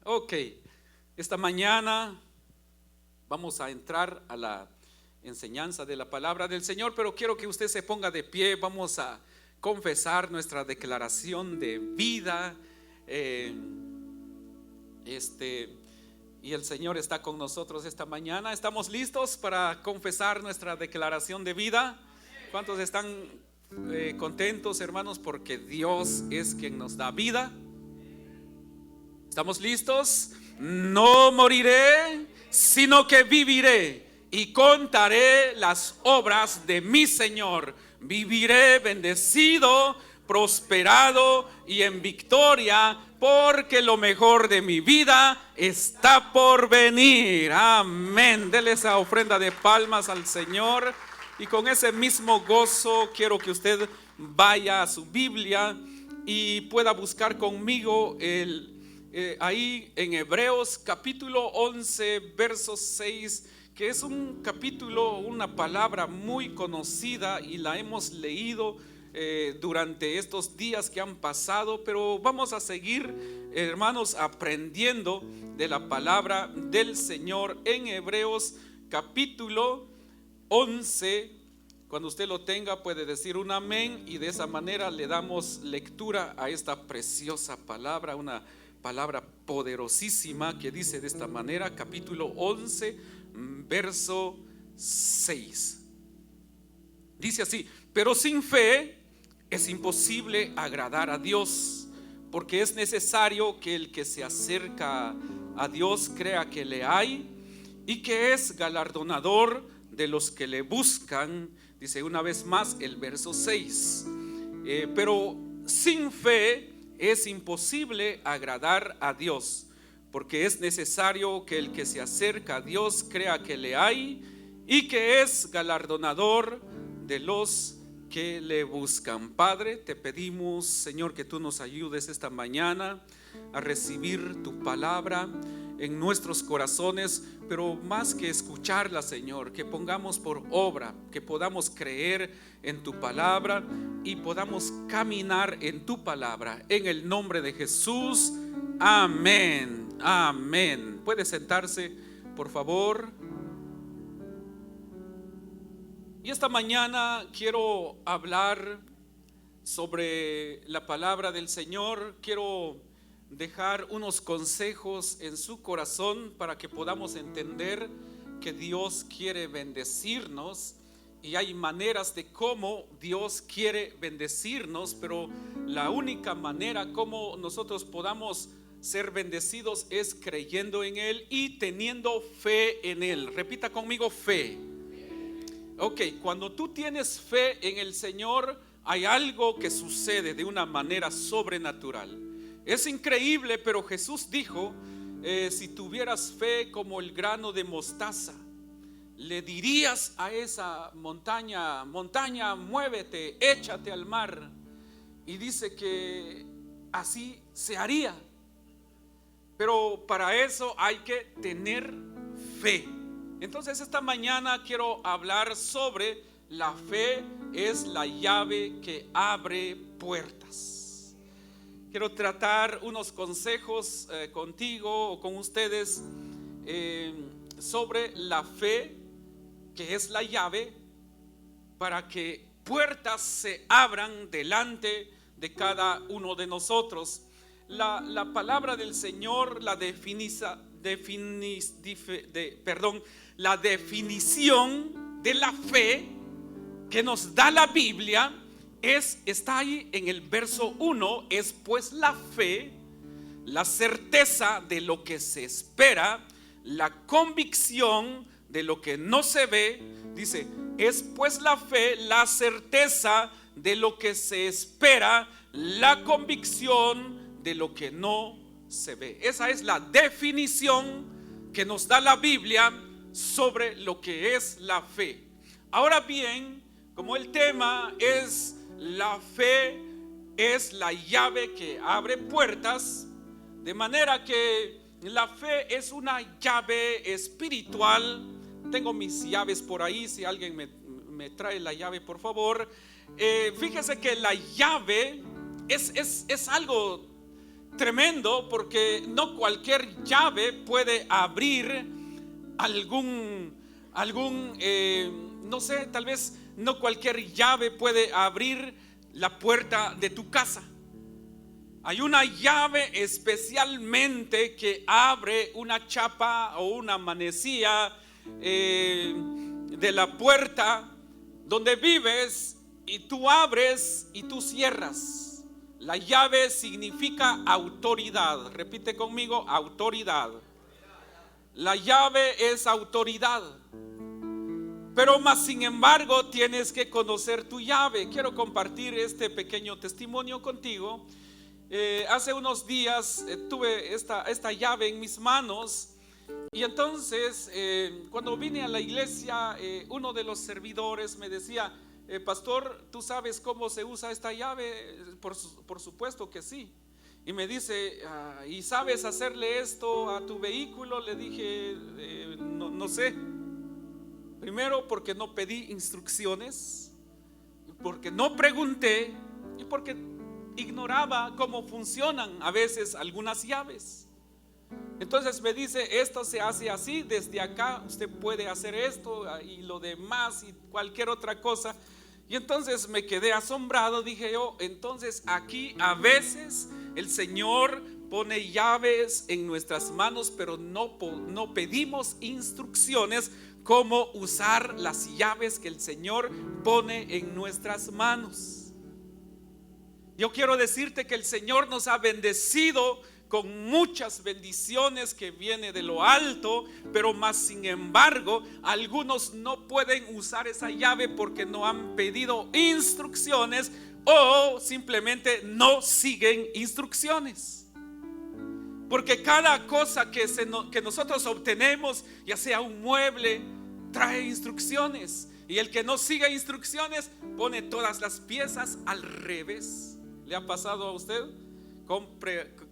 Ok, esta mañana vamos a entrar a la enseñanza de la palabra del Señor, pero quiero que usted se ponga de pie. Vamos a confesar nuestra declaración de vida. eh, y el Señor está con nosotros esta mañana. ¿Estamos listos para confesar nuestra declaración de vida? ¿Cuántos están contentos, hermanos? Porque Dios es quien nos da vida. ¿Estamos listos? No moriré, sino que viviré y contaré las obras de mi Señor. Viviré bendecido, prosperado y en victoria, porque lo mejor de mi vida está por venir. Amén. Dele esa ofrenda de palmas al Señor. Y con ese mismo gozo quiero que usted vaya a su Biblia y pueda buscar conmigo ahí en Hebreos capítulo 11 verso 6, que es un capítulo, una palabra muy conocida y la hemos leído durante estos días que han pasado, pero vamos a seguir, hermanos, aprendiendo de la palabra del Señor en Hebreos capítulo 11. Cuando usted lo tenga puede decir un amén, y de esa manera le damos lectura a esta preciosa palabra, una palabra poderosísima que dice de esta manera, capítulo 11 verso 6. Dice así: pero sin fe es imposible agradar a Dios, porque es necesario que el que se acerca a Dios crea que le hay y que es galardonador de los que le buscan. Dice una vez más el verso 6, pero sin fe es imposible agradar a Dios, porque es necesario que el que se acerca a Dios crea que le hay y que es galardonador de los que le buscan. Padre, te pedimos, Señor, que tú nos ayudes esta mañana a recibir tu palabra en nuestros corazones, pero más que escucharla, Señor, que pongamos por obra, que podamos creer en tu palabra y podamos caminar en tu palabra, en el nombre de Jesús. Amén, amén. Puede sentarse, por favor. Y esta mañana quiero hablar sobre la palabra del Señor. Quiero dejar unos consejos en su corazón para que podamos entender que Dios quiere bendecirnos, y hay maneras de cómo Dios quiere bendecirnos, pero la única manera como nosotros podamos ser bendecidos es creyendo en Él y teniendo fe en Él. Repita conmigo: fe. Ok, cuando tú tienes fe en el Señor, hay algo que sucede de una manera sobrenatural. Es increíble, pero Jesús dijo, si tuvieras fe como el grano de mostaza, le dirías a esa montaña: montaña, muévete, échate al mar. Y dice que así se haría. Pero para eso hay que tener fe. Entonces esta mañana quiero hablar sobre la fe es la llave que abre puertas. Quiero tratar unos consejos contigo o con ustedes sobre la fe, que es la llave para que puertas se abran delante de cada uno de nosotros. La palabra del Señor, la definición de la fe que nos da la Biblia está ahí en el verso 1. Es pues la fe, la certeza de lo que se espera, la convicción de lo que no se ve. Dice, es pues la fe, la certeza de lo que se espera, la convicción de lo que no se ve. Esa es la definición que nos da la Biblia sobre lo que es la fe. Ahora bien, como el tema es la fe es la llave que abre puertas, de manera que la fe es una llave espiritual. Tengo mis llaves por ahí, si alguien me trae la llave, por favor. Fíjese que la llave es algo tremendo, porque no cualquier llave puede abrir no sé, tal vez no cualquier llave puede abrir la puerta de tu casa. Hay una llave especialmente que abre una chapa o una manecilla de la puerta donde vives, y tú abres y tú cierras. La llave significa autoridad. Repite conmigo: autoridad. La llave es autoridad. Pero más sin embargo tienes que conocer tu llave. Quiero compartir este pequeño testimonio contigo. Hace unos días tuve esta llave en mis manos, y entonces cuando vine a la iglesia, uno de los servidores me decía: pastor, ¿tú sabes cómo se usa esta llave? Por supuesto que sí. Y me dice: ¿y sabes hacerle esto a tu vehículo? Le dije: no sé. Primero, porque no pedí instrucciones, porque no pregunté y porque ignoraba cómo funcionan a veces algunas llaves. Entonces me dice: esto se hace así, desde acá usted puede hacer esto y lo demás y cualquier otra cosa. Y entonces me quedé asombrado. Dije yo: entonces aquí a veces el Señor pone llaves en nuestras manos, pero no pedimos instrucciones cómo usar las llaves que el Señor pone en nuestras manos. Yo quiero decirte que el Señor nos ha bendecido con muchas bendiciones que viene de lo alto, pero más sin embargo algunos no pueden usar esa llave porque no han pedido instrucciones o simplemente no siguen instrucciones. Porque cada cosa que nosotros obtenemos, ya sea un mueble, trae instrucciones, y el que no sigue instrucciones pone todas las piezas al revés. ¿Le ha pasado a usted?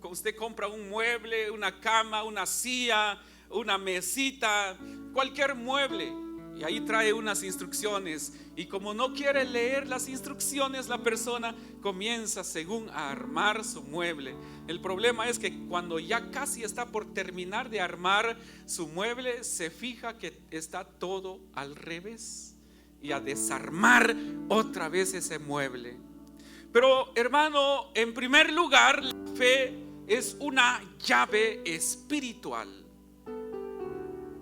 Usted compra un mueble, una cama, una silla, una mesita, cualquier mueble, y ahí trae unas instrucciones, y como no quiere leer las instrucciones, la persona comienza según a armar su mueble. El problema es que cuando ya casi está por terminar de armar su mueble, se fija que está todo al revés, y a desarmar otra vez ese mueble. Pero hermano, en primer lugar, la fe es una llave espiritual.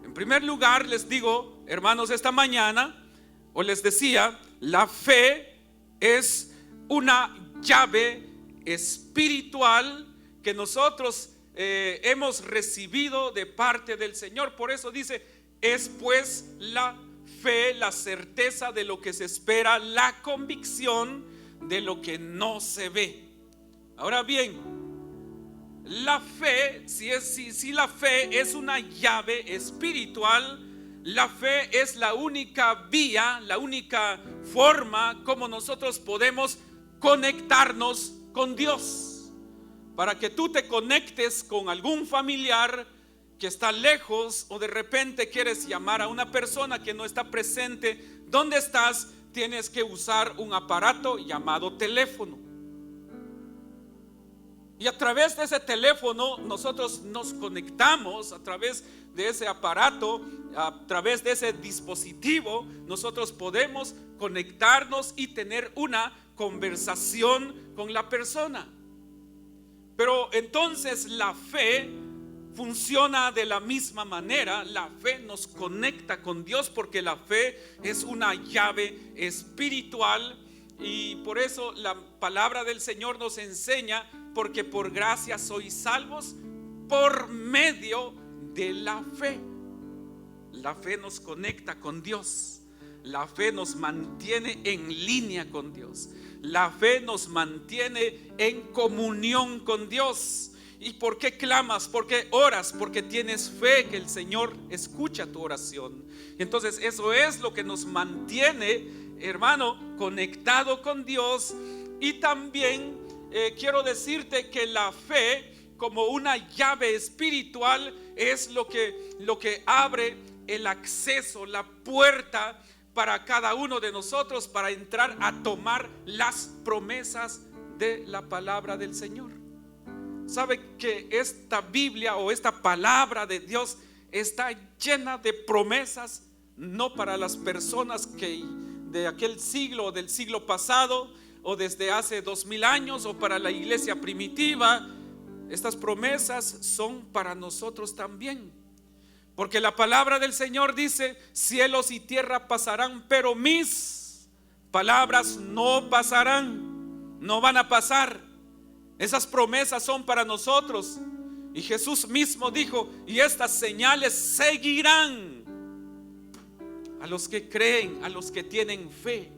En primer lugar, les digo, hermanos, esta mañana, o les decía, la fe es una llave espiritual que nosotros hemos recibido de parte del Señor. Por eso dice: es pues la fe, la certeza de lo que se espera, la convicción de lo que no se ve. Ahora bien, la fe, si la fe es una llave espiritual, la fe es la única vía, la única forma como nosotros podemos conectarnos con Dios. Para que tú te conectes con algún familiar que está lejos, o de repente quieres llamar a una persona que no está presente donde estás, tienes que usar un aparato llamado teléfono. Y a través de ese teléfono nosotros nos conectamos, a través de ese aparato, a través de ese dispositivo, nosotros podemos conectarnos y tener una conversación con la persona. Pero entonces la fe funciona de la misma manera. La fe nos conecta con Dios porque la fe es una llave espiritual, y por eso la palabra del Señor nos enseña: porque por gracia sois salvos por medio de la fe. La fe nos conecta con Dios. La fe nos mantiene en línea con Dios. La fe nos mantiene en comunión con Dios. ¿Y por qué clamas? ¿Por qué oras? Porque tienes fe que el Señor escucha tu oración. Entonces eso es lo que nos mantiene, hermano, conectado con Dios. Y también quiero decirte que la fe, como una llave espiritual, es lo que abre el acceso, la puerta para cada uno de nosotros para entrar a tomar las promesas de la palabra del Señor. Sabe que esta Biblia o esta palabra de Dios está llena de promesas, no para las personas que de aquel siglo o del siglo pasado o desde hace 2000 años o para la iglesia primitiva. Estas promesas son para nosotros también, porque la palabra del Señor dice: cielos y tierra pasarán, pero mis palabras no pasarán, no van a pasar. Esas promesas son para nosotros. Y Jesús mismo dijo: y estas señales seguirán a los que creen, a los que tienen fe.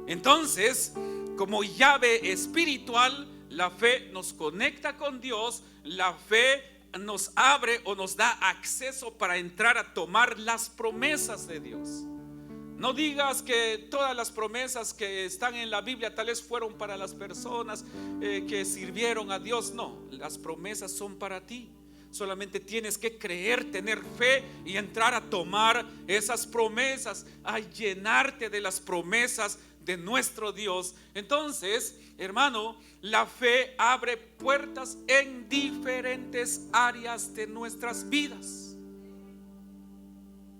Entonces, como llave espiritual, la fe nos conecta con Dios. La fe nos abre o nos da acceso para entrar a tomar las promesas de Dios. No digas que todas las promesas que están en la Biblia tal vez fueron para las personas que sirvieron a Dios. No, las promesas son para ti. Solamente tienes que creer, tener fe y entrar a tomar esas promesas, a llenarte de las promesas de nuestro Dios. Entonces, hermano, la fe abre puertas en diferentes áreas de nuestras vidas.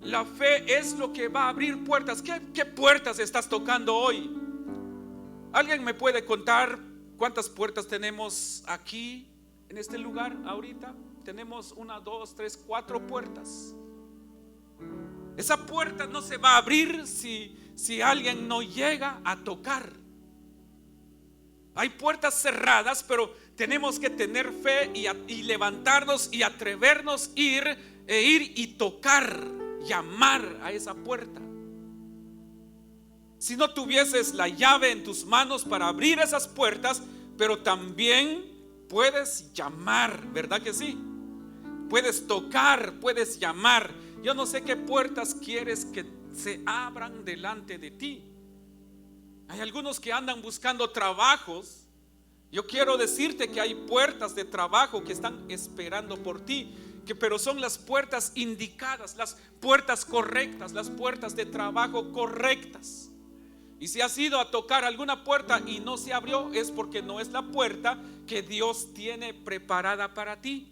La fe es lo que va a abrir puertas. ¿Qué puertas estás tocando hoy? ¿Alguien me puede contar cuántas puertas tenemos aquí en este lugar ahorita? Tenemos 1, 2, 3, 4 puertas. Esa puerta no se va a abrir si alguien no llega a tocar. Hay puertas cerradas, pero tenemos que tener fe y levantarnos y atrevernos ir y tocar, llamar a esa puerta. Si no tuvieses la llave en tus manos para abrir esas puertas, pero también puedes llamar, ¿verdad que sí? Puedes tocar, puedes llamar. Yo no sé qué puertas quieres que se abran delante de ti. Hay algunos que andan buscando trabajos. Yo quiero decirte que hay puertas de trabajo que están esperando por ti, pero son las puertas indicadas, las puertas correctas, las puertas de trabajo correctas. Y si has ido a tocar alguna puerta y no se abrió, es porque no es la puerta que Dios tiene preparada para ti.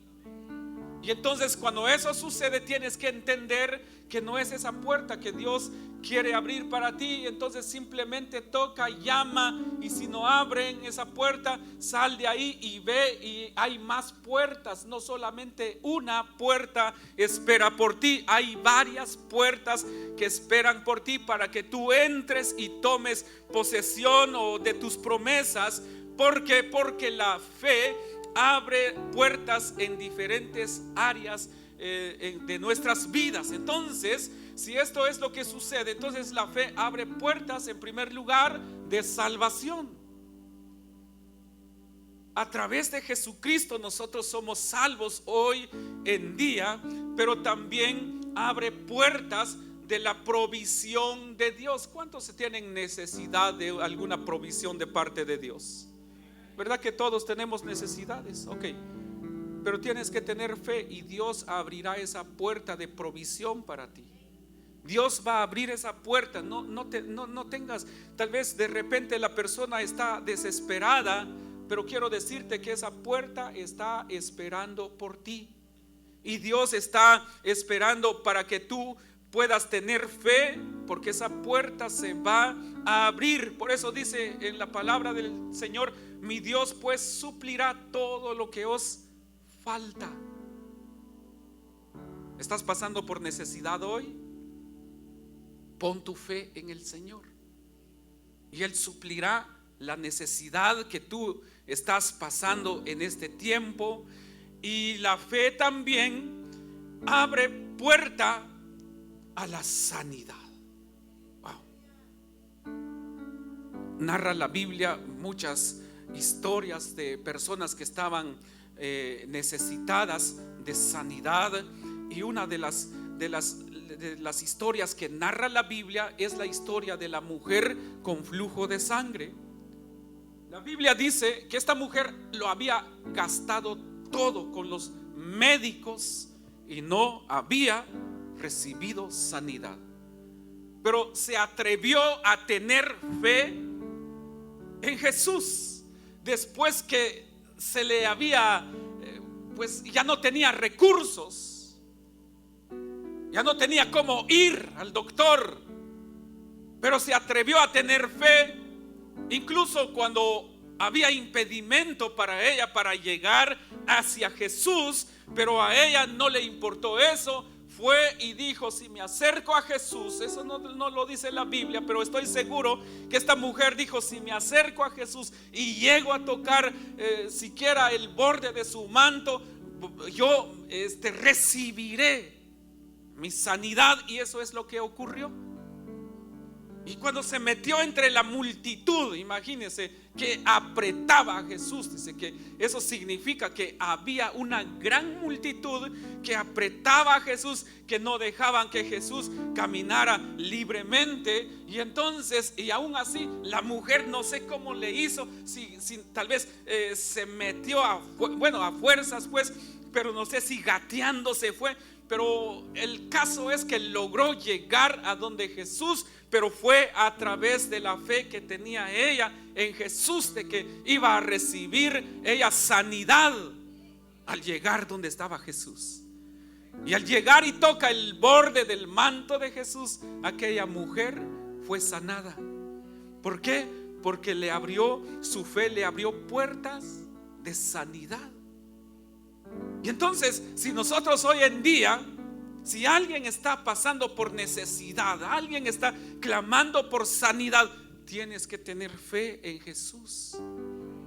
Y entonces cuando eso sucede, tienes que entender que no es esa puerta que Dios quiere abrir para ti. Entonces simplemente toca, llama, y si no abren esa puerta, sal de ahí y ve, y hay más puertas. No solamente una puerta espera por ti, hay varias puertas que esperan por ti para que tú entres y tomes posesión o de tus promesas. Porque la fe abre puertas en diferentes áreas de nuestras vidas. Entonces, si esto es lo que sucede, entonces la fe abre puertas en primer lugar de salvación. A través de Jesucristo nosotros somos salvos hoy en día, pero también abre puertas de la provisión de Dios. ¿Cuántos tienen necesidad de alguna provisión de parte de Dios? ¿Verdad que todos tenemos necesidades? Ok, pero tienes que tener fe y Dios abrirá esa puerta de provisión para ti. Dios va a abrir esa puerta. No tengas, tal vez de repente la persona está desesperada, pero quiero decirte que esa puerta está esperando por ti. Y Dios está esperando para que tú puedas tener fe, porque esa puerta se va a abrir. Por eso dice en la palabra del Señor: mi Dios pues suplirá todo lo que os falta. ¿Estás pasando por necesidad hoy? Pon tu fe en el Señor y Él suplirá la necesidad que tú estás pasando en este tiempo. Y la fe también abre puerta a la sanidad. Wow. Narra la Biblia muchas historias de personas que estaban necesitadas de sanidad, y una de las historias que narra la Biblia es la historia de la mujer con flujo de sangre. La Biblia dice que esta mujer lo había gastado todo con los médicos y no había recibido sanidad, pero se atrevió a tener fe en Jesús. Después que se le había, pues ya no tenía recursos, ya no tenía cómo ir al doctor, pero se atrevió a tener fe, incluso cuando había impedimento para ella para llegar hacia Jesús, pero a ella no le importó eso. Fue y dijo: si me acerco a Jesús, eso no lo dice la Biblia, pero estoy seguro que esta mujer dijo: si me acerco a Jesús y llego a tocar siquiera el borde de su manto, yo recibiré mi sanidad. Y eso es lo que ocurrió. Y cuando se metió entre la multitud, imagínense que apretaba a Jesús. Dice que eso significa que había una gran multitud que apretaba a Jesús, que no dejaban que Jesús caminara libremente. Y entonces, y aún así, la mujer no sé cómo le hizo, si tal vez se metió a fuerzas, pues, pero no sé si gateando se fue. Pero el caso es que logró llegar a donde Jesús, pero fue a través de la fe que tenía ella en Jesús, de que iba a recibir ella sanidad al llegar donde estaba Jesús. Y al llegar y toca el borde del manto de Jesús, aquella mujer fue sanada. ¿Por qué? Porque su fe le abrió puertas de sanidad. Y entonces, si nosotros hoy en día, si alguien está pasando por necesidad, alguien está clamando por sanidad, tienes que tener fe en Jesús.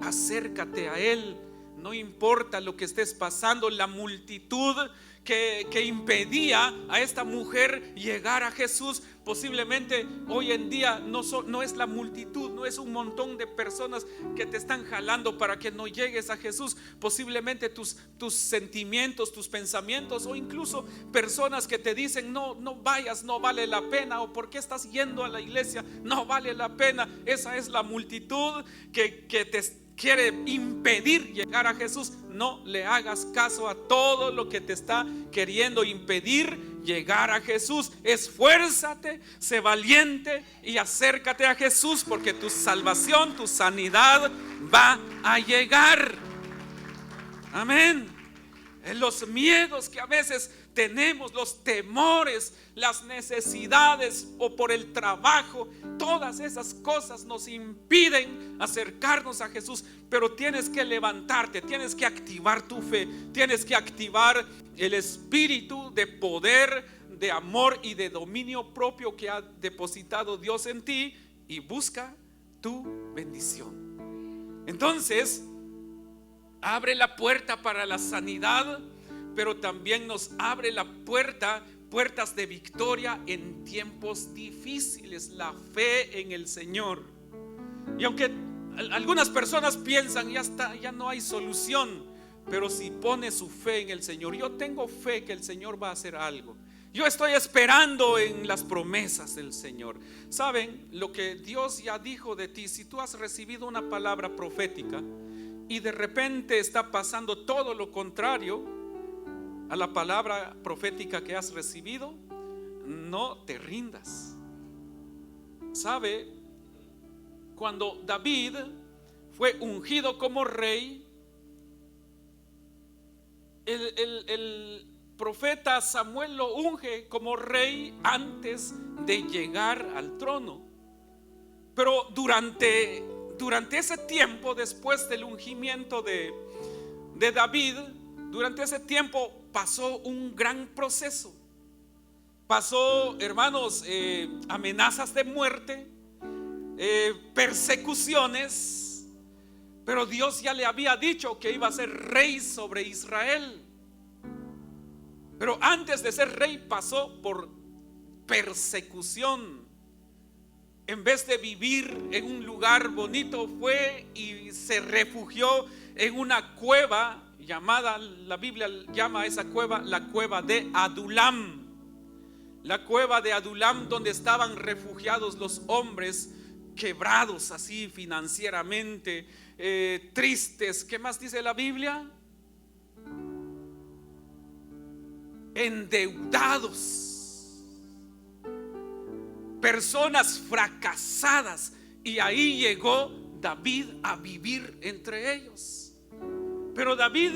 Acércate a Él, no importa lo que estés pasando. La multitud que impedía a esta mujer llegar a Jesús, posiblemente hoy en día no es la multitud, no es un montón de personas que te están jalando para que no llegues a Jesús. Posiblemente tus sentimientos, tus pensamientos, o incluso personas que te dicen: no vayas, no vale la pena, o ¿por qué estás yendo a la iglesia? No vale la pena. Esa es la multitud que te quiere impedir llegar a Jesús. No le hagas caso a todo lo que te está queriendo impedir llegar a Jesús. Esfuérzate, sé valiente y acércate a Jesús, porque tu salvación, tu sanidad va a llegar. Amén. Los miedos que a veces tenemos, los temores, las necesidades o por el trabajo, todas esas cosas nos impiden acercarnos a Jesús. Pero tienes que levantarte, tienes que activar tu fe, tienes que activar el espíritu de poder, de amor y de dominio propio que ha depositado Dios en ti, y busca tu bendición. Entonces, abre la puerta para la sanidad, pero también nos abre la puertas de victoria en tiempos difíciles. La fe en el Señor. Y aunque algunas personas piensan: ya no hay solución, pero si pone su fe en el Señor, yo tengo fe que el Señor va a hacer algo. Yo estoy esperando en las promesas del Señor. ¿Saben lo que Dios ya dijo de ti? Si tú has recibido una palabra profética y de repente está pasando todo lo contrario a la palabra profética que has recibido, no te rindas. ¿Sabe? Cuando David fue ungido como rey, el profeta Samuel lo unge como rey antes de llegar al trono. Pero durante ese tiempo, después del ungimiento de David, durante ese tiempo pasó un gran proceso. Pasó, hermanos, amenazas de muerte, persecuciones, pero Dios ya le había dicho que iba a ser rey sobre Israel. Pero antes de ser rey pasó por persecución. En vez de vivir en un lugar bonito, fue y se refugió en una cueva llamada, la Biblia llama a esa cueva la cueva de Adulam. La cueva de Adulam, donde estaban refugiados los hombres quebrados así financieramente, tristes. ¿Qué más dice la Biblia? Endeudados, personas fracasadas. Y ahí llegó David a vivir entre ellos. Pero David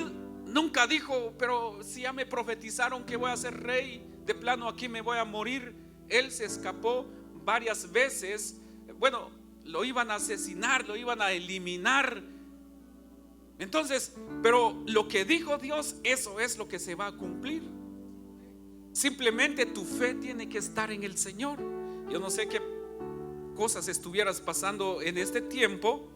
nunca dijo, pero si ya me profetizaron que voy a ser rey, de plano aquí me voy a morir. Él se escapó varias veces. Bueno, lo iban a asesinar, lo iban a eliminar. Entonces, pero lo que dijo Dios, eso es lo que se va a cumplir. Simplemente tu fe tiene que estar en el Señor. Yo no sé qué cosas estuvieras pasando en este tiempo,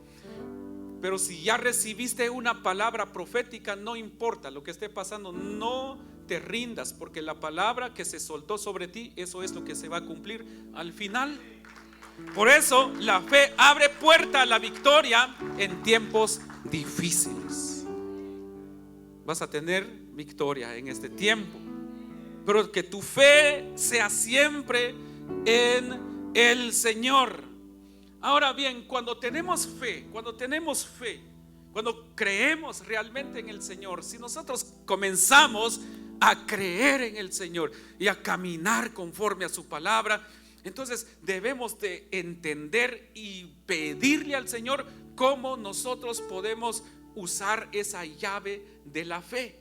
pero si ya recibiste una palabra profética, no importa lo que esté pasando, no te rindas, porque la palabra que se soltó sobre ti, eso es lo que se va a cumplir al final. Por eso la fe abre puerta a la victoria en tiempos difíciles. Vas a tener victoria en este tiempo, pero que tu fe sea siempre en el Señor. Ahora bien, cuando tenemos fe, cuando creemos realmente en el Señor, si nosotros comenzamos a creer en el Señor y a caminar conforme a su palabra, entonces debemos de entender y pedirle al Señor cómo nosotros podemos usar esa llave de la fe.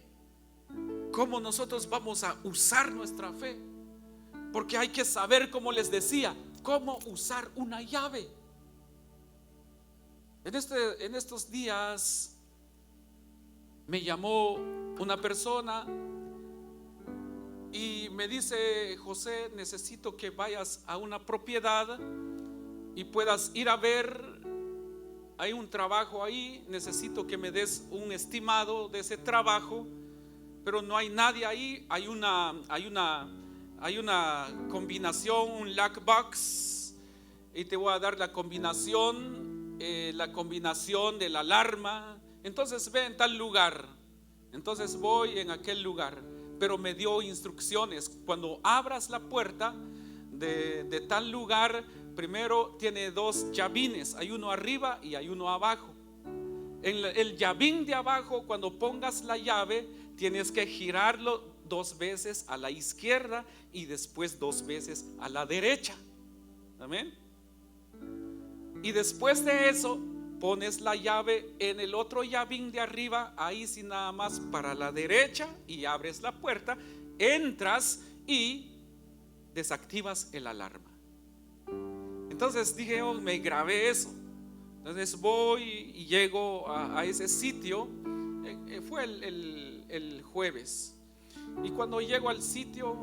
Cómo nosotros vamos a usar nuestra fe, porque hay que saber, como les decía, cómo usar una llave. En estos días me llamó una persona y me dice: José, necesito que vayas a una propiedad y puedas ir a ver, hay un trabajo ahí, necesito que me des un estimado de ese trabajo, pero no hay nadie ahí. Hay una combinación, un lockbox, y te voy a dar la combinación de la alarma. Entonces ve en tal lugar. Entonces voy en aquel lugar, pero me dio instrucciones: cuando abras la puerta de tal lugar, primero tiene dos llavines, hay uno arriba y hay uno abajo. En el llavín de abajo, cuando pongas la llave, tienes que girarlo 2 veces a la izquierda y después 2 veces a la derecha. Amén. Y después de eso pones la llave en el otro llavín de arriba, ahí sí, nada más para la derecha, y abres la puerta, entras y desactivas el alarma. Entonces dije, me grabé eso. Entonces voy y llego a ese sitio. Fue el jueves. Y cuando llego al sitio,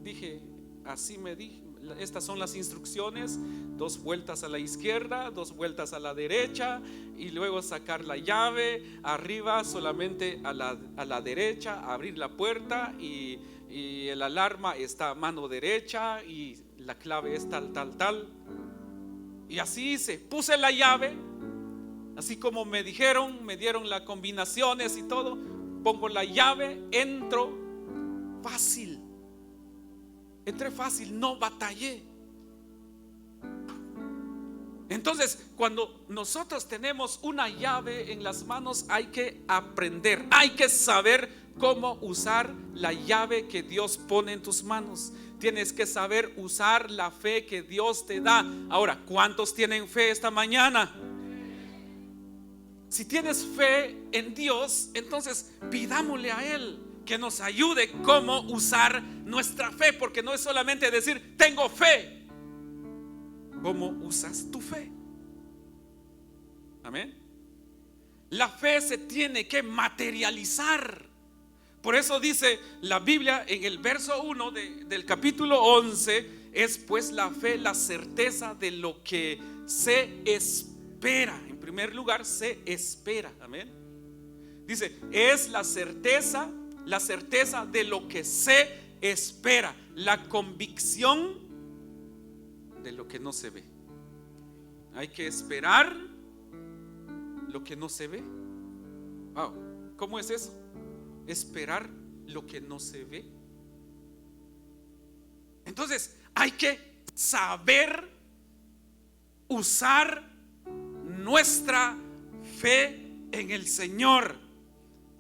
dije, así me dije, estas son las instrucciones: 2 vueltas a la izquierda, 2 vueltas a la derecha, y luego sacar la llave arriba solamente a la derecha, abrir la puerta, y el alarma está a mano derecha y la clave es tal. Y así hice, puse la llave así como me dijeron, me dieron las combinaciones y todo. Pongo la llave, entro fácil. Entré fácil, no batallé. Entonces, cuando nosotros tenemos una llave en las manos, hay que aprender, hay que saber cómo usar la llave que Dios pone en tus manos. Tienes que saber usar la fe que Dios te da. Ahora, ¿cuántos tienen fe esta mañana? Si tienes fe en Dios, entonces pidámosle a Él que nos ayude cómo usar nuestra fe, porque no es solamente decir tengo fe. ¿Cómo usas tu fe? Amén. La fe se tiene que materializar. Por eso dice la Biblia en el verso 1 del capítulo 11: es pues la fe la certeza de lo que se espera. En primer lugar, se espera. Amén. Dice, es la certeza de lo que se espera, la convicción de lo que no se ve. Hay que esperar lo que no se ve. Wow, ¿cómo es eso? Esperar lo que no se ve. Entonces hay que saber usar nuestra fe en el Señor.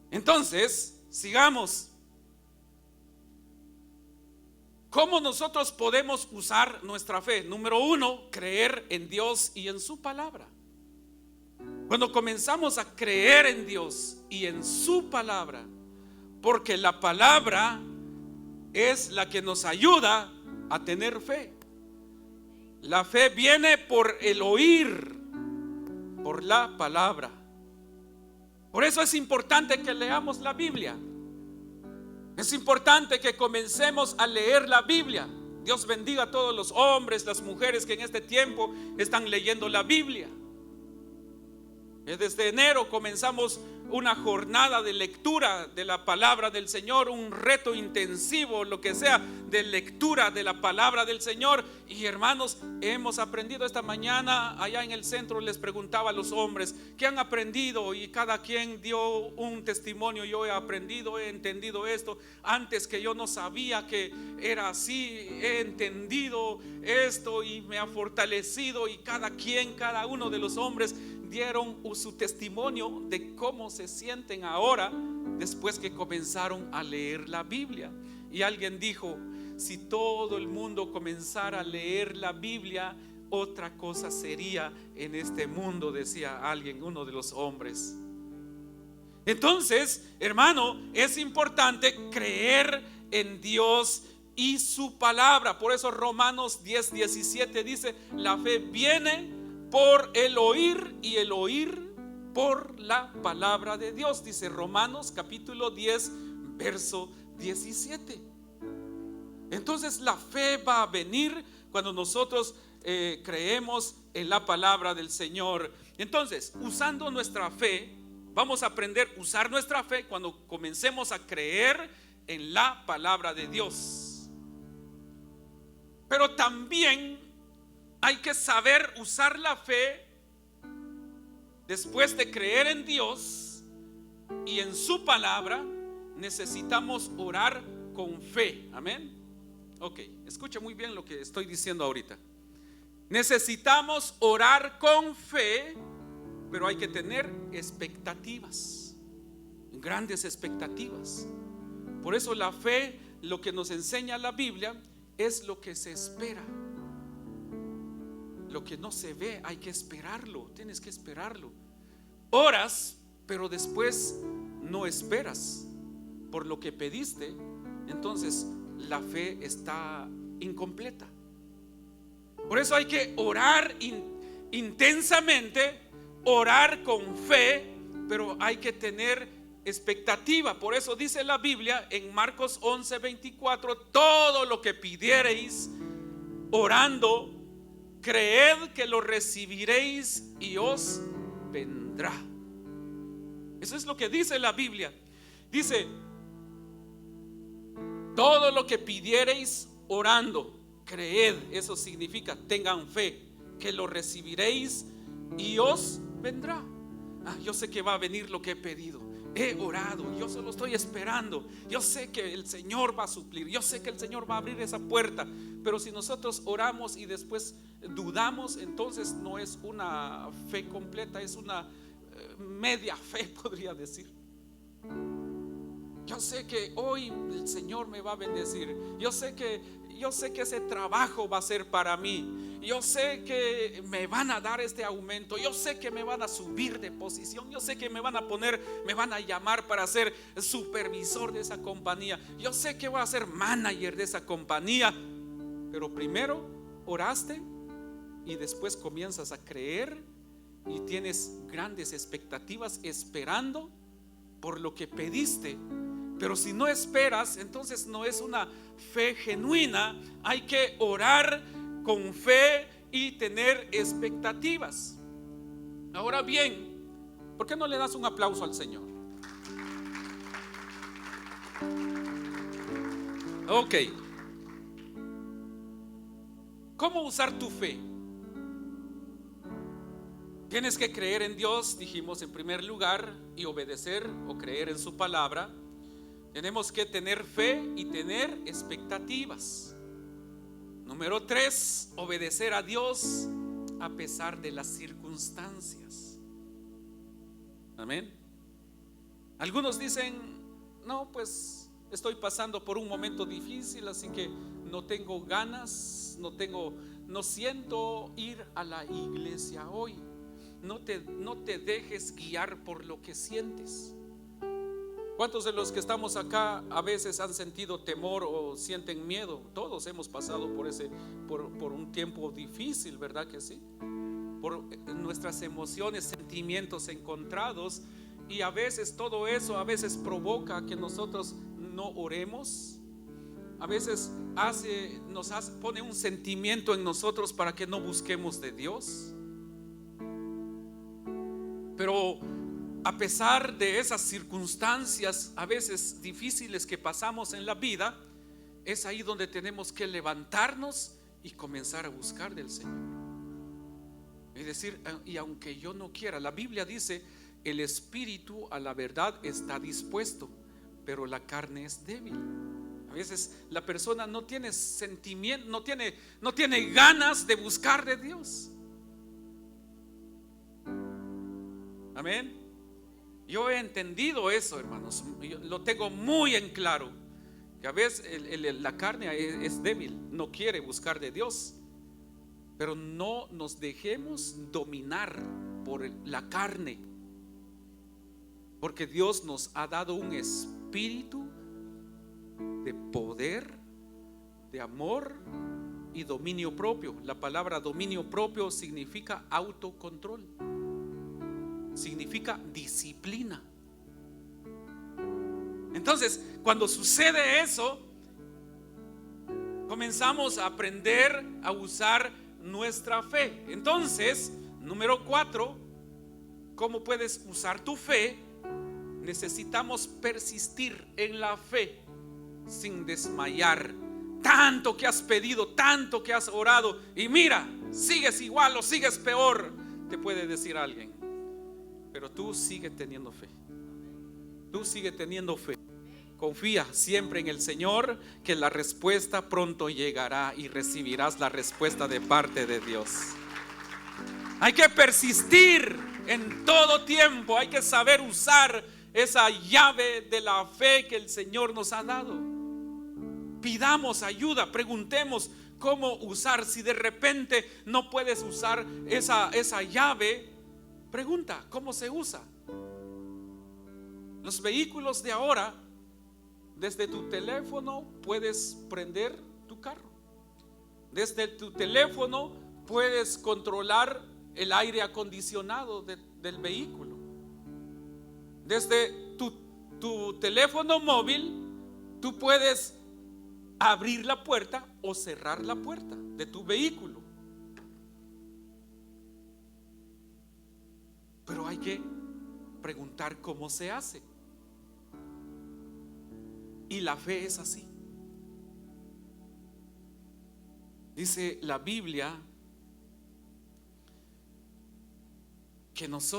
Entonces, sigamos. ¿Cómo nosotros podemos usar nuestra fe? Número 1, creer en Dios y en su palabra. Cuando comenzamos a creer en Dios y en su palabra, porque la palabra es la que nos ayuda a tener fe. La fe viene por el oír, por la palabra. Por eso es importante que leamos la Biblia. Es importante que comencemos a leer la Biblia. Dios bendiga a todos los hombres, las mujeres que en este tiempo están leyendo la Biblia. Desde enero comenzamos una jornada de lectura de la palabra del Señor, un reto intensivo, lo que sea, de lectura de la palabra del Señor. Y hermanos, hemos aprendido esta mañana allá en el centro. Les preguntaba a los hombres qué han aprendido, y cada quien dio un testimonio. Yo he aprendido, he entendido esto antes, que yo no sabía que era así. He entendido esto y me ha fortalecido. Y cada uno de los hombres dieron su testimonio de cómo se sienten ahora después que comenzaron a leer la Biblia. Y alguien dijo: si todo el mundo comenzara a leer la Biblia, otra cosa sería en este mundo, decía alguien, uno de los hombres. Entonces, hermano, es importante creer en Dios y su palabra. Por eso Romanos 10:17 dice: la fe viene por el oír, y el oír por la palabra de Dios. Dice Romanos capítulo 10 verso 17. Entonces la fe va a venir cuando nosotros creemos en la palabra del Señor. Entonces, usando nuestra fe, vamos a aprender a usar nuestra fe cuando comencemos a creer en la palabra de Dios. Pero también hay que saber usar la fe después de creer en Dios y en su palabra. Necesitamos orar con fe. Amén. Ok, escucha muy bien lo que estoy diciendo ahorita. Necesitamos orar con fe, pero hay que tener expectativas, grandes expectativas. Por eso la fe, lo que nos enseña la Biblia, es lo que se espera. Lo que no se ve hay que esperarlo, tienes que esperarlo. Oras, pero después no esperas por lo que pediste. Entonces la fe está incompleta. Por eso hay que orar intensamente, orar con fe, pero hay que tener expectativa. Por eso dice la Biblia en Marcos 11:24: todo lo que pidiereis orando, creed que lo recibiréis y os vendrá. Eso es lo que dice la Biblia. Dice: todo lo que pidiereis orando, creed. Eso significa tengan fe, que lo recibiréis y os vendrá. Yo sé que va a venir lo que he pedido. He orado, yo solo estoy esperando. Yo sé que el Señor va a suplir, yo sé que el Señor va a abrir esa puerta. Pero si nosotros oramos y después dudamos, entonces no es una fe completa, es una media fe, podría decir. Yo sé que hoy el Señor me va a bendecir. Yo sé que ese trabajo va a ser para mí. Yo sé que me van a dar este aumento. Yo sé que me van a subir de posición. Yo sé que me van a llamar para ser supervisor de esa compañía. Yo sé que voy a ser manager de esa compañía. Pero primero oraste y después comienzas a creer y tienes grandes expectativas esperando por lo que pediste. Pero si no esperas, entonces no es una fe genuina. Hay que orar con fe y tener expectativas. Ahora bien, ¿por qué no le das un aplauso al Señor? Ok. ¿Cómo usar tu fe? Tienes que creer en Dios, dijimos en primer lugar, y obedecer o creer en su palabra. Tenemos que tener fe y tener expectativas. Número 3, obedecer a Dios a pesar de las circunstancias. Amén. Algunos dicen: no, pues estoy pasando por un momento difícil, así que no tengo ganas, no siento ir a la iglesia hoy. no te dejes guiar por lo que sientes. ¿Cuántos de los que estamos acá a veces han sentido temor o sienten miedo? Todos hemos pasado por un tiempo difícil, ¿verdad que sí? Por nuestras emociones, sentimientos encontrados, y a veces todo eso a veces provoca que nosotros no oremos. A veces pone un sentimiento en nosotros para que no busquemos de Dios. Pero a pesar de esas circunstancias a veces difíciles que pasamos en la vida, es ahí donde tenemos que levantarnos y comenzar a buscar del Señor. Es decir, y aunque yo no quiera, la Biblia dice: el espíritu a la verdad está dispuesto, pero la carne es débil. A veces la persona no tiene sentimiento, no tiene ganas de buscar de Dios. Amén. Yo he entendido eso, hermanos. Yo lo tengo muy en claro, que a veces la carne es débil, no quiere buscar de Dios. Pero no nos dejemos dominar por la carne, porque Dios nos ha dado un espíritu de poder, de amor y dominio propio. La palabra dominio propio significa autocontrol, significa disciplina. Entonces, cuando sucede eso, comenzamos a aprender a usar nuestra fe. Entonces, número 4, ¿cómo puedes usar tu fe? Necesitamos persistir en la fe sin desmayar. Tanto que has pedido, tanto que has orado, y mira, sigues igual o sigues peor, te puede decir alguien. Pero tú sigue teniendo fe. Tú sigue teniendo fe. Confía siempre en el Señor, que la respuesta pronto llegará y recibirás la respuesta de parte de Dios. Hay que persistir en todo tiempo. Hay que saber usar esa llave de la fe que el Señor nos ha dado. Pidamos ayuda, preguntemos cómo usar. Si de repente no puedes usar esa llave, pregunta cómo se usa. Los vehículos de ahora, desde tu teléfono puedes prender tu carro. Desde tu teléfono puedes controlar el aire acondicionado del vehículo. Desde tu teléfono móvil tú puedes abrir la puerta o cerrar la puerta de tu vehículo. Pero hay que preguntar cómo se hace. Y la fe es así. Dice la Biblia que nos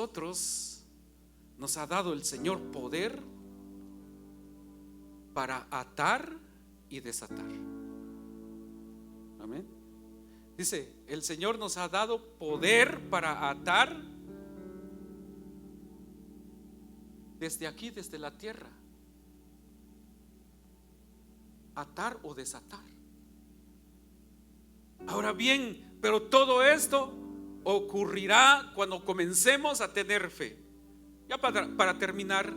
ha dado el Señor poder para atar y desatar. Amén. Dice, el Señor nos ha dado poder para atar desde aquí, desde la tierra. Atar o desatar. Ahora bien, pero todo esto ocurrirá cuando comencemos a tener fe. Ya para terminar,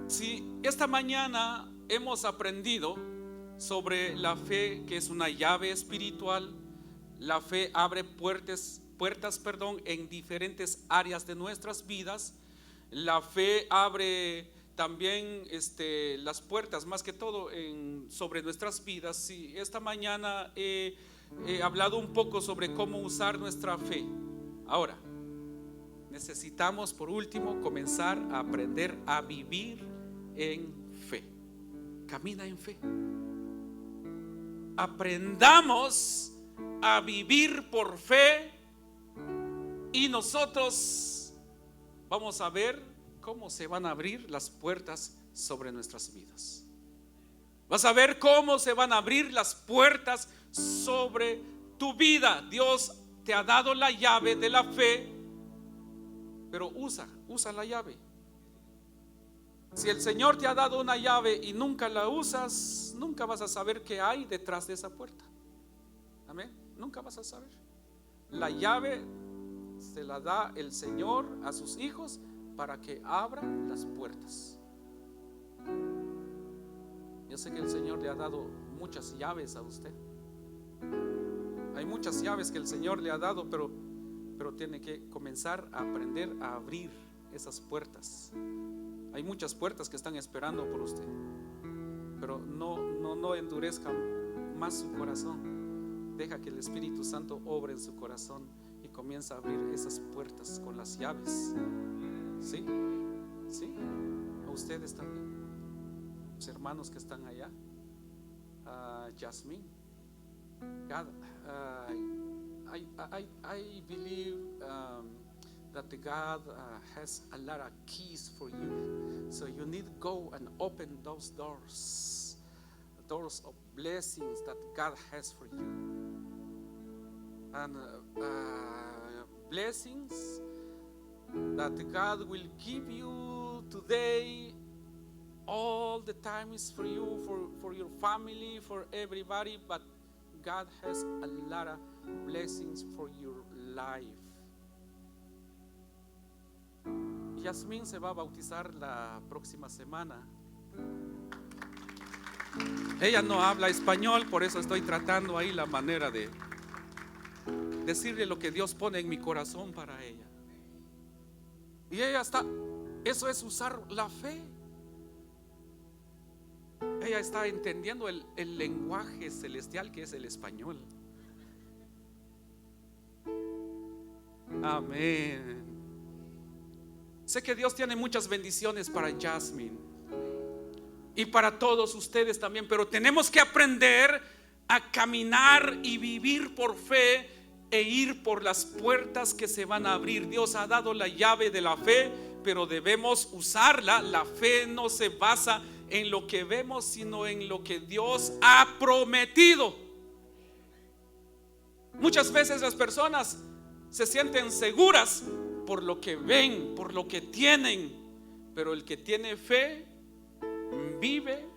si esta mañana hemos aprendido sobre la fe, que es una llave espiritual, la fe abre puertas, en diferentes áreas de nuestras vidas. La fe abre también las puertas, más que todo sobre nuestras vidas. Si esta mañana he hablado un poco sobre cómo usar nuestra fe, ahora necesitamos por último comenzar a aprender a vivir en fe. Camina en fe. Aprendamos a vivir por fe y nosotros vamos a ver cómo se van a abrir las puertas sobre nuestras vidas. Vas a ver cómo se van a abrir las puertas sobre tu vida. Dios te ha dado la llave de la fe, pero usa la llave. Si el Señor te ha dado una llave y nunca la usas, nunca vas a saber qué hay detrás de esa puerta. Amén. Nunca vas a saber. La llave se la da el Señor a sus hijos para que abran las puertas. Yo sé que el Señor le ha dado muchas llaves a usted. Hay muchas llaves que el Señor le ha dado, pero tiene que comenzar a aprender a abrir esas puertas. Hay muchas puertas que están esperando por usted, pero no endurezca más su corazón. Deja que el Espíritu Santo obre en su corazón y comienza a abrir esas puertas con las llaves. ¿Sí? ¿Sí? A ustedes también, los hermanos que están allá. Jasmine, God, I believe that God has a lot of keys for you, so you need to go and open those doors of blessings that God has for you, and blessings that God will give you today. All the time is for you, for your family, for everybody, but God has a lot of blessings for your life. Yasmín se va a bautizar la próxima semana. Ella no habla español, por eso estoy tratando ahí la manera de decirle lo que Dios pone en mi corazón para ella. Y ella está, eso es usar la fe. Ella está entendiendo el lenguaje celestial que es el español. Amén. Sé que Dios tiene muchas bendiciones para Jasmine y para todos ustedes también, pero tenemos que aprender a caminar y vivir por fe e ir por las puertas que se van a abrir. Dios ha dado la llave de la fe, pero debemos usarla. La fe no se basa en lo que vemos, sino en lo que Dios ha prometido. Muchas veces las personas se sienten seguras por lo que ven, por lo que tienen, pero el que tiene fe vive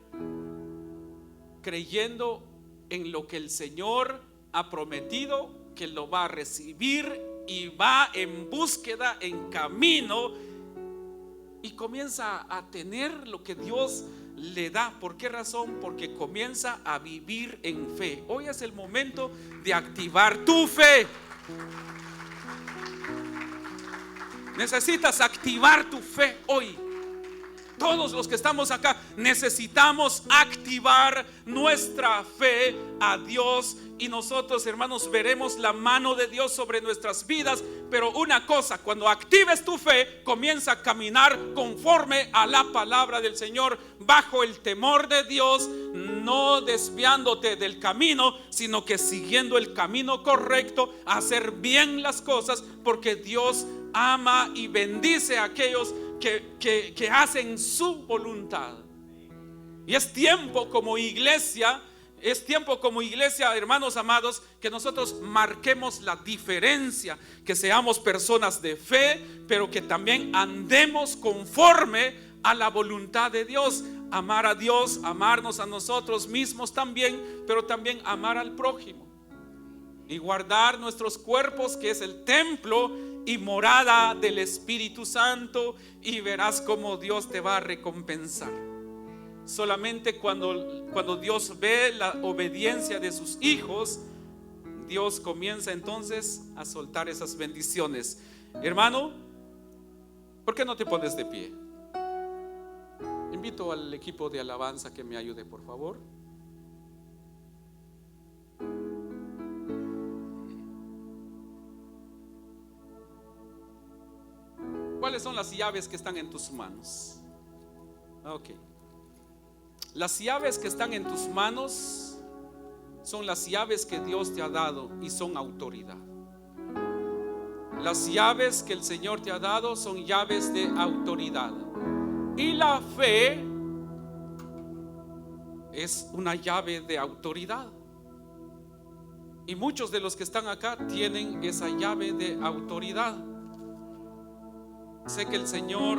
creyendo en lo que el Señor ha prometido, que lo va a recibir y va en búsqueda, en camino, y comienza a tener lo que Dios le da. ¿Por qué razón? Porque comienza a vivir en fe. Hoy es el momento de activar tu fe. Necesitas activar tu fe hoy. Todos los que estamos acá necesitamos activar nuestra fe a Dios, y nosotros, hermanos, veremos la mano de Dios sobre nuestras vidas. Pero una cosa, cuando actives tu fe, comienza a caminar conforme a la palabra del Señor, bajo el temor de Dios, no desviándote del camino, sino que siguiendo el camino correcto, hacer bien las cosas, porque Dios ama y bendice a aquellos que hacen su voluntad. Y es tiempo como iglesia, hermanos amados, que nosotros marquemos la diferencia, que seamos personas de fe, pero que también andemos conforme a la voluntad de Dios. Amar a Dios, amarnos a nosotros mismos también, pero también amar al prójimo y guardar nuestros cuerpos, que es el templo y morada del Espíritu Santo, y verás cómo Dios te va a recompensar. Solamente cuando Dios ve la obediencia de sus hijos, Dios comienza entonces a soltar esas bendiciones. Hermano, ¿por qué no te pones de pie? Invito al equipo de alabanza que me ayude, por favor. ¿Cuáles son las llaves que están en tus manos? Ok. Las llaves que están en tus manos son las llaves que Dios te ha dado y son autoridad. Las llaves que el Señor te ha dado son llaves de autoridad. Y la fe es una llave de autoridad. Y muchos de los que están acá tienen esa llave de autoridad. Sé que el Señor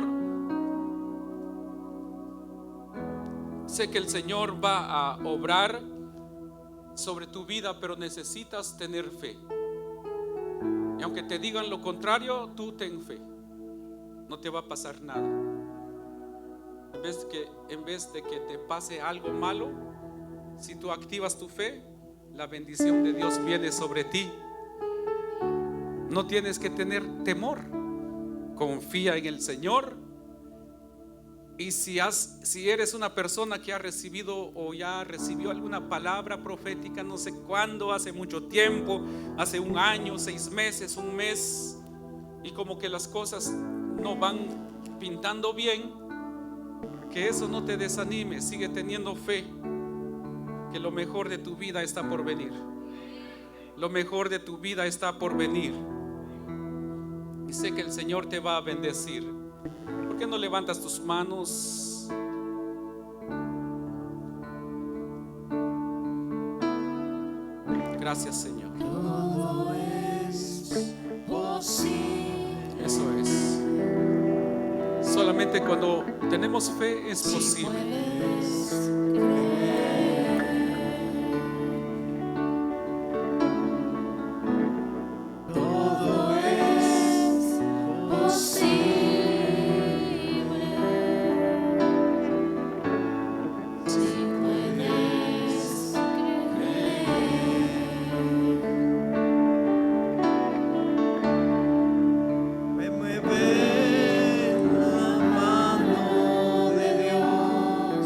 va a obrar sobre tu vida, pero necesitas tener fe. Y aunque te digan lo contrario, tú ten fe. No te va a pasar nada. En vez de que te pase algo malo, si tú activas tu fe, la bendición de Dios viene sobre ti. No tienes que tener temor. Confía en el Señor. Y si eres una persona que ha recibido o ya recibió alguna palabra profética, no sé cuándo, hace mucho tiempo, hace un año, 6 meses, un mes, y como que las cosas no van pintando bien, que eso no te desanime. Sigue teniendo fe, que lo mejor de tu vida está por venir. Lo mejor de tu vida está por venir. Y sé que el Señor te va a bendecir. ¿Por qué no levantas tus manos? Gracias, Señor. Todo es posible. Eso es. Solamente cuando tenemos fe es posible. Todo es posible. Si puedes creer. Me mueve la mano de Dios.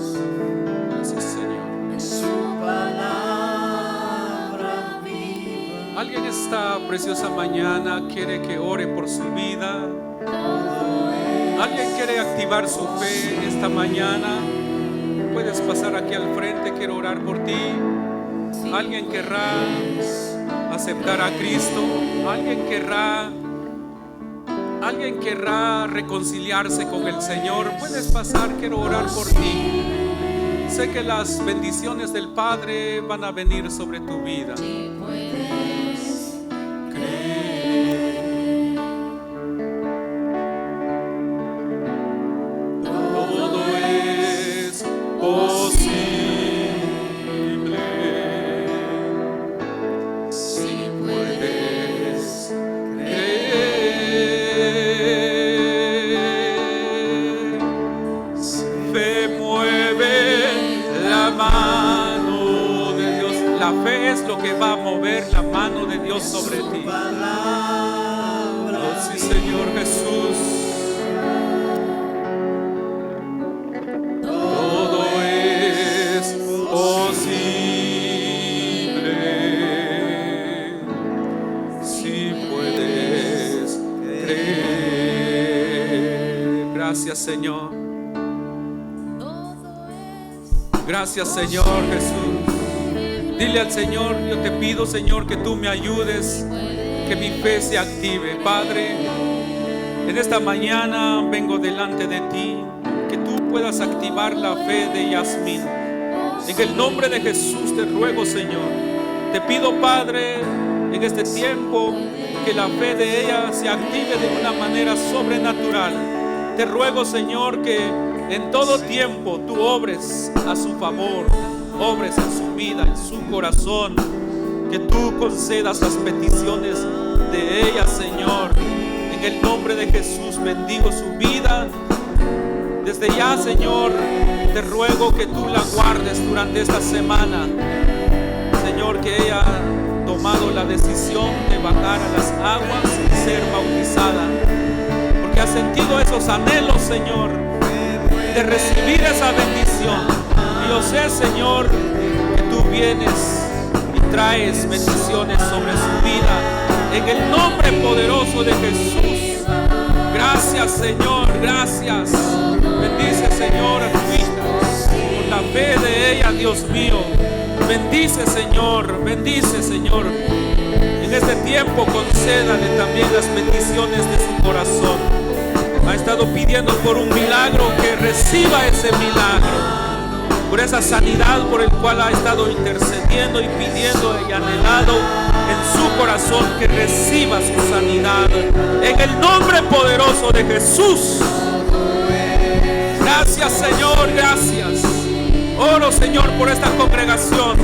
Gracias, Señor. Es su palabra viva. Alguien esta preciosa mañana quiere que ore por su vida. Alguien quiere activar su fe esta mañana. Puedes pasar aquí al frente, quiero orar por ti. Alguien querrá aceptar a Cristo. Alguien querrá reconciliarse con el Señor. Puedes pasar, quiero orar por ti. Sé que las bendiciones del Padre van a venir sobre tu vida. Si puedes creer. Todo es posible. Si puedes creer. Fe mueve la mano de Dios. La fe es lo que va a mover la mano de Dios sobre ti. Oh, sí, Señor Jesús. Todo es posible. Si puedes creer. Gracias, Señor. Gracias, Señor Jesús. Dile al Señor: yo te pido, Señor, que tú me ayudes, que mi fe se active. Padre, en esta mañana vengo delante de ti, que tú puedas activar la fe de Yasmín. En el nombre de Jesús te ruego, Señor. Te pido, Padre, en este tiempo, que la fe de ella se active de una manera sobrenatural. Te ruego, Señor, que en todo tiempo tú obres a su favor, obres en su vida, en su corazón, que tú concedas las peticiones de ella, Señor. En el nombre de Jesús bendigo su vida. Desde ya, Señor, te ruego que tú la guardes durante esta semana, Señor, que ella ha tomado la decisión de bajar a las aguas y ser bautizada, porque ha sentido esos anhelos, Señor, de recibir esa bendición. Y yo sé, Señor, que tú vienes y traes bendiciones sobre su vida, en el nombre poderoso de Jesús. Gracias, Señor, gracias. Bendice, Señor, a tu hija por la fe de ella, Dios mío. Bendice, Señor, bendice, Señor. En este tiempo concédale también las peticiones de su corazón. Ha estado pidiendo por un milagro, que reciba ese milagro. Por esa sanidad por el cual ha estado intercediendo y pidiendo y anhelado en su corazón, que reciba su sanidad en el nombre poderoso de Jesús. Gracias, Señor, gracias. Oro, Señor, por esta congregación,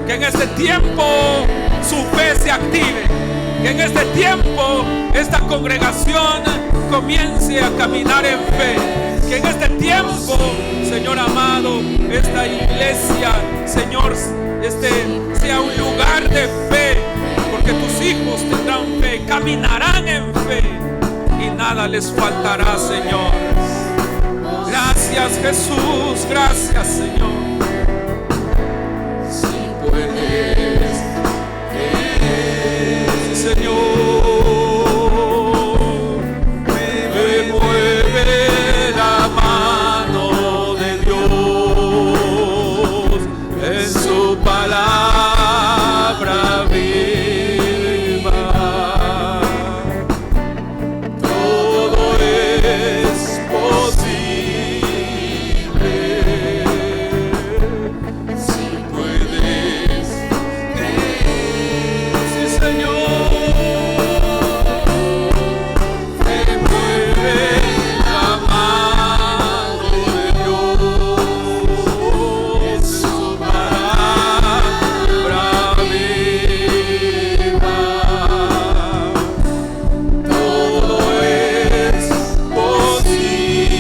que en este tiempo su fe se active, Que en este tiempo esta congregación comience a caminar en fe. Que en este tiempo, Señor amado, esta iglesia, Señor, sea un lugar de fe. Porque tus hijos tendrán fe, caminarán en fe y nada les faltará, Señor. Gracias, Jesús, gracias, Señor. Si puedes creer, sí, Señor, mueve la mano de Dios en su palabra viva. Todo es posible si puedes creer. Sí, Señor, te mueve la mano de Dios en su palabra viva. Todo es posible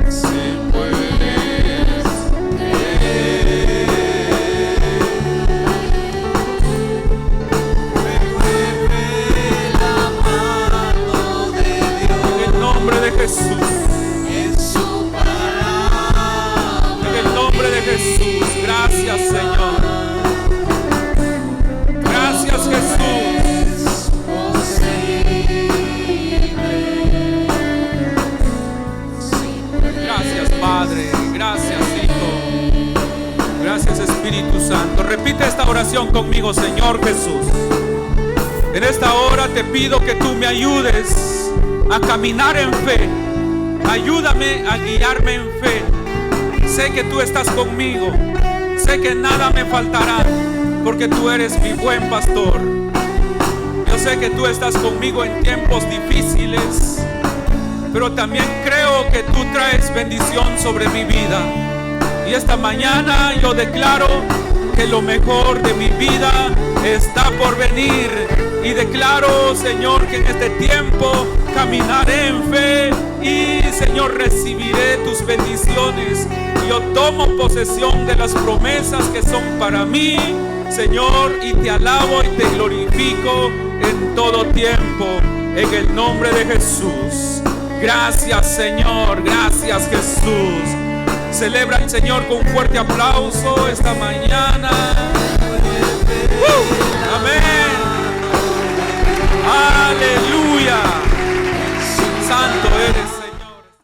si puedes creer. Mueve la mano de Dios en el nombre de Jesús. En su palabra. En el nombre de Jesús. Gracias, Señor. Gracias, Jesús. Gracias, Padre. Gracias, Hijo. Gracias, Espíritu Santo. Repite esta oración conmigo, Señor Jesús. En esta hora te pido que tú me ayudes a caminar en fe. Ayúdame a guiarme en fe. Sé que tú estás conmigo. Sé que nada me faltará, porque tú eres mi buen pastor. Yo sé que tú estás conmigo en tiempos difíciles, pero también creo que tú traes bendición sobre mi vida. Y esta mañana yo declaro que lo mejor de mi vida está por venir. Y declaro, Señor, que en este tiempo caminaré en fe y, Señor, recibiré tus bendiciones. Yo tomo posesión de las promesas que son para mí, Señor, y te alabo y te glorifico en todo tiempo, en el nombre de Jesús. Gracias, Señor, gracias, Jesús. Celebra al Señor con un fuerte aplauso esta mañana. Amén. Aleluya. Santo eres.